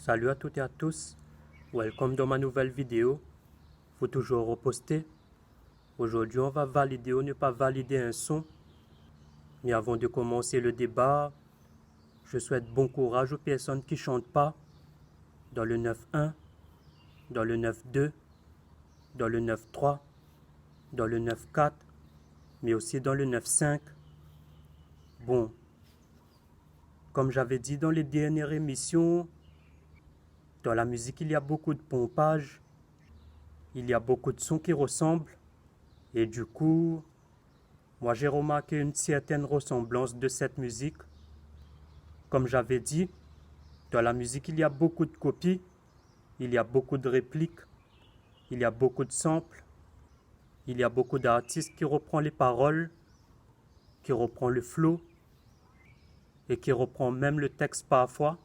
Salut à toutes et à tous, welcome dans ma nouvelle vidéo. Faut toujours reposter. Aujourd'hui on va valider ou ne pas valider un son. Mais avant de commencer le débat, je souhaite bon courage aux personnes qui chantent pas dans le 9.1, dans le 9.2, dans le 9.3, dans le 9.4, mais aussi dans le 9.5. Bon, comme j'avais dit dans les dernières émissions, dans la musique il y a beaucoup de pompage, il y a beaucoup de sons qui ressemblent, et du coup, moi j'ai remarqué une certaine ressemblance de cette musique. Comme j'avais dit, dans la musique il y a beaucoup de copies, il y a beaucoup de répliques, il y a beaucoup de samples, il y a beaucoup d'artistes qui reprennent les paroles, qui reprennent le flow, et qui reprennent même le texte parfois.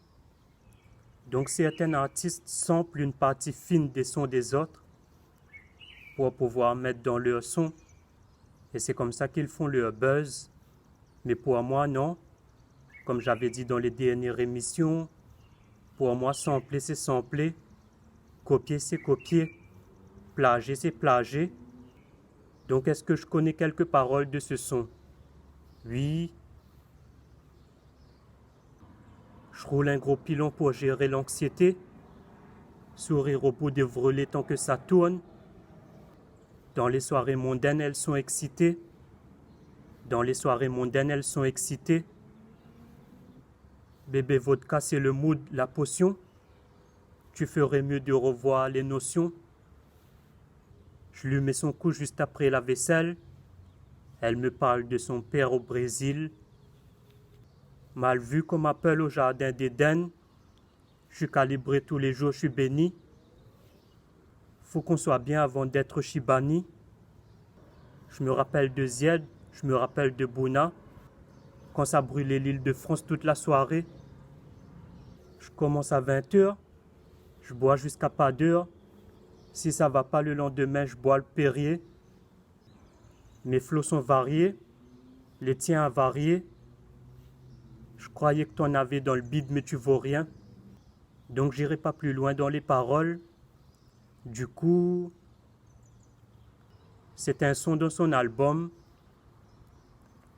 Donc certains artistes samplent une partie fine des sons des autres pour pouvoir mettre dans leur son. Et c'est comme ça qu'ils font leur buzz. Mais pour moi, non. Comme j'avais dit dans les dernières émissions, pour moi, sampler, c'est sampler. Copier, c'est copier. Plagier, c'est plagier. Donc, est-ce que je connais quelques paroles de ce son? Oui. Je roule un gros pilon pour gérer l'anxiété. Sourire au bout des vrelets tant que ça tourne. Dans les soirées mondaines, elles sont excitées. Dans les soirées mondaines, elles sont excitées. Bébé vodka, c'est le mood, la potion. Tu ferais mieux de revoir les notions. Je lui mets son coup juste après la vaisselle. Elle me parle de son père au Brésil. Mal vu comme appel au jardin d'Éden. Je suis calibré tous les jours, je suis béni. Faut qu'on soit bien avant d'être Shibani. Je me rappelle de Zied, je me rappelle de Bouna. Quand ça brûlait l'île de France toute la soirée. Je commence à 20h. Je bois jusqu'à pas d'heure. Si ça va pas le lendemain, je bois le Perrier. Mes flots sont variés. Les tiens avariés. Je croyais que t'en avais dans le bide, mais tu vaux rien. Donc j'irai pas plus loin dans les paroles. Du coup, c'est un son de son album.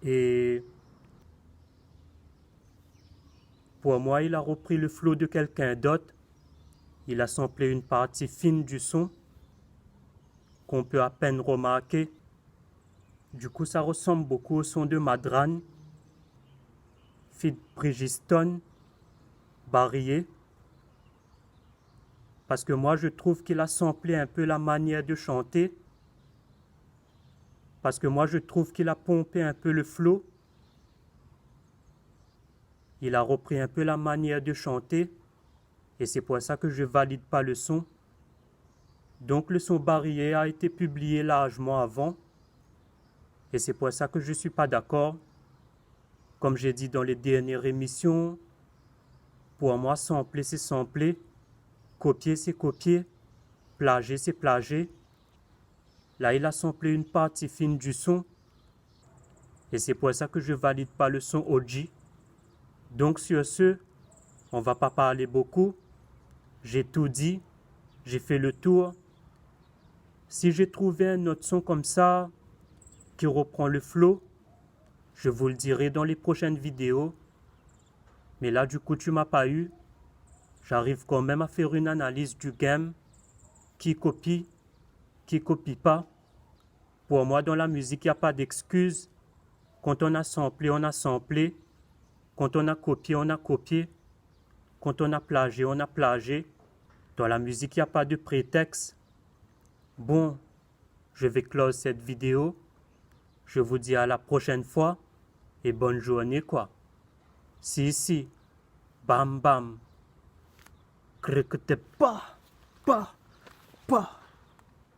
Et pour moi, il a repris le flow de quelqu'un d'autre. Il a samplé une partie fine du son qu'on peut à peine remarquer. Du coup, ça ressemble beaucoup au son de Madran, Fit Bridgestone, Barrier. Parce que moi, je trouve qu'il a samplé un peu la manière de chanter. Parce que moi, je trouve qu'il a pompé un peu le flow. Il a repris un peu la manière de chanter. Et c'est pour ça que je valide pas le son. Donc le son Barrier a été publié largement avant. Et c'est pour ça que je ne suis pas d'accord. Comme j'ai dit dans les dernières émissions, pour moi, sampler, c'est sampler. Copier, c'est copier. Plagier, c'est plagier. Là, il a samplé une partie fine du son. Et c'est pour ça que je valide pas le son OG. Donc sur ce, on va pas parler beaucoup. J'ai tout dit. J'ai fait le tour. Si j'ai trouvé un autre son comme ça, qui reprend le flow, je vous le dirai dans les prochaines vidéos. Mais là, du coup, tu m'as pas eu. J'arrive quand même à faire une analyse du game. Qui copie pas. Pour moi, dans la musique, il n'y a pas d'excuse. Quand on a samplé, on a samplé. Quand on a copié, on a copié. Quand on a plagié, on a plagié. Dans la musique, il n'y a pas de prétexte. Bon, je vais close cette vidéo. Je vous dis à la prochaine fois. Et bonne journée, quoi. Si. Bam, bam. Criquete, pa.